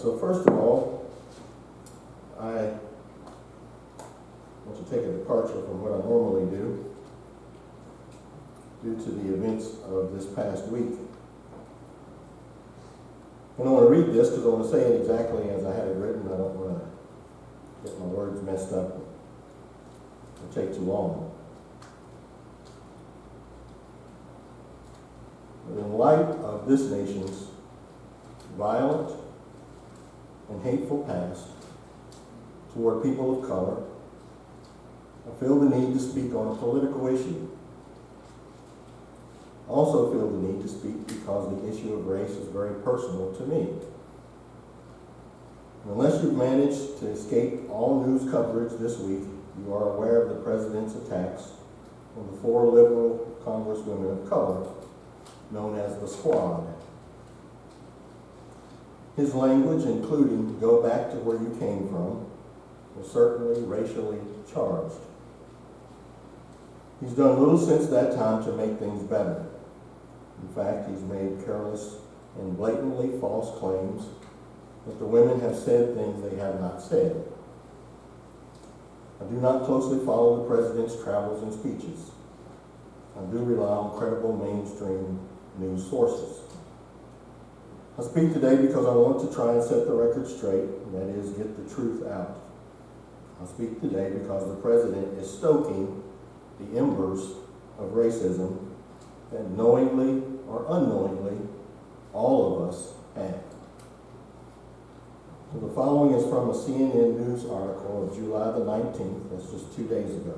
So first of all, I want to take a departure from what I normally do due to the events of this past week. And I want to read this because I want to say it exactly as I had it written. I don't want to get my words messed up or take too long. But in light of this nation's violent and hateful past toward people of color, I feel the need to speak on a political issue. I also feel the need to speak because the issue of race is very personal to me. And unless you've managed to escape all news coverage this week, you are aware of the president's attacks on the 4 liberal Congresswomen of color, known as the Squad. His language, including "go back to where you came from," was certainly racially charged. He's done little since that time to make things better. In fact, he's made careless and blatantly false claims that the women have said things they have not said. I do not closely follow the president's travels and speeches. I do rely on credible mainstream news sources. I speak today because I want to try and set the record straight, that is, get the truth out. I speak today because the president is stoking the embers of racism that knowingly or unknowingly all of us have. So the following is from a CNN News article of July the 19th, that's just 2 days ago.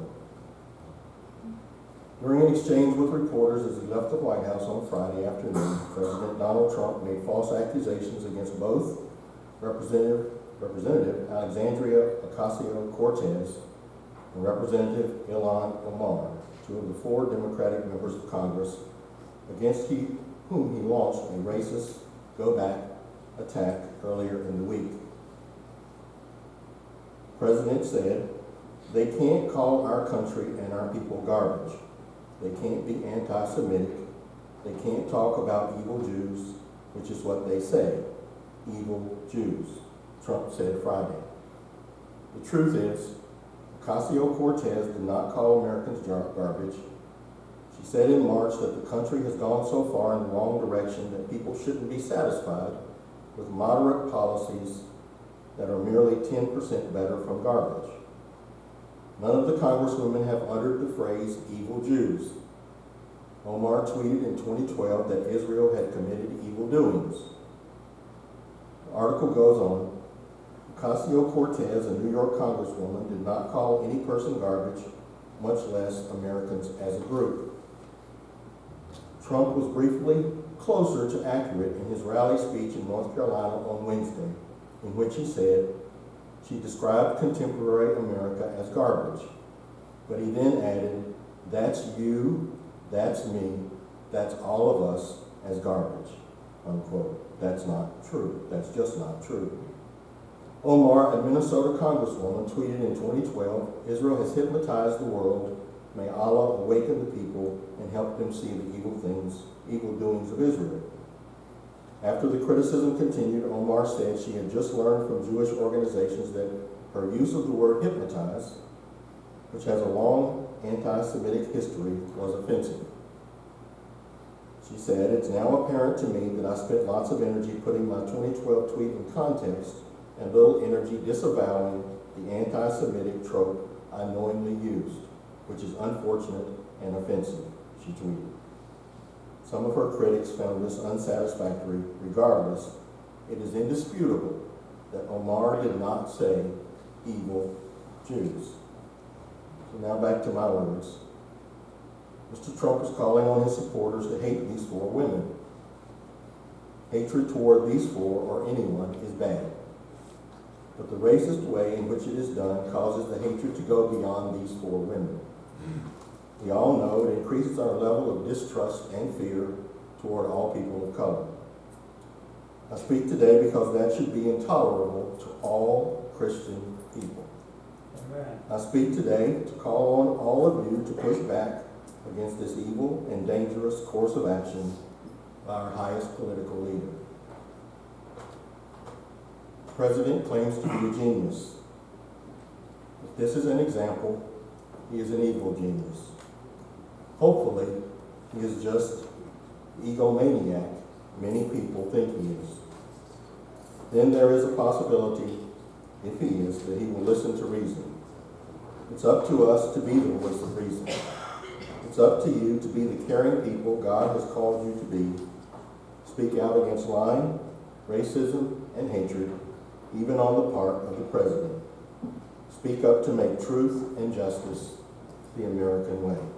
During an exchange with reporters as he left the White House on Friday afternoon, President Donald Trump made false accusations against both Representative Alexandria Ocasio-Cortez and Representative Ilhan Omar, 2 of the 4 Democratic members of Congress, against whom he launched a racist go-back attack earlier in the week. The president said, "They can't call our country and our people garbage. They can't be anti-Semitic. They can't talk about evil Jews, which is what they say, evil Jews," Trump said Friday. The truth is, Ocasio-Cortez did not call Americans garbage. She said in March that the country has gone so far in the wrong direction that people shouldn't be satisfied with moderate policies that are merely 10% better from garbage. None of the Congresswomen have uttered the phrase evil Jews. Omar tweeted in 2012 that Israel had committed evil doings. The article goes on, Ocasio-Cortez, a New York Congresswoman, did not call any person garbage, much less Americans as a group. Trump was briefly closer to accurate in his rally speech in North Carolina on Wednesday, in which he said, she described contemporary America as garbage. But he then added, "That's you, that's me, that's all of us as garbage," unquote. That's not true. That's just not true. Omar, a Minnesota Congresswoman, tweeted in 2012, "Israel has hypnotized the world. May Allah awaken the people and help them see the evil doings of Israel." After the criticism continued, Omar said she had just learned from Jewish organizations that her use of the word hypnotize, which has a long anti-Semitic history, was offensive. She said, "It's now apparent to me that I spent lots of energy putting my 2012 tweet in context and little energy disavowing the anti-Semitic trope I knowingly used, which is unfortunate and offensive," she tweeted. Some of her critics found this unsatisfactory. Regardless, it is indisputable that Omar did not say evil Jews. So now back to my words. Mr. Trump is calling on his supporters to hate these 4 women. Hatred toward these 4 or anyone is bad. But the racist way in which it is done causes the hatred to go beyond these 4 women. We all know it increases our level of distrust and fear toward all people of color. I speak today because that should be intolerable to all Christian people. Amen. I speak today to call on all of you to push back against this evil and dangerous course of action by our highest political leader. President claims to be a genius. If this is an example, he is an evil genius. Hopefully, he is just the egomaniac many people think he is. Then there is a possibility, if he is, that he will listen to reason. It's up to us to be the voice of reason. It's up to you to be the caring people God has called you to be. Speak out against lying, racism, and hatred, even on the part of the president. Speak up to make truth and justice the American way.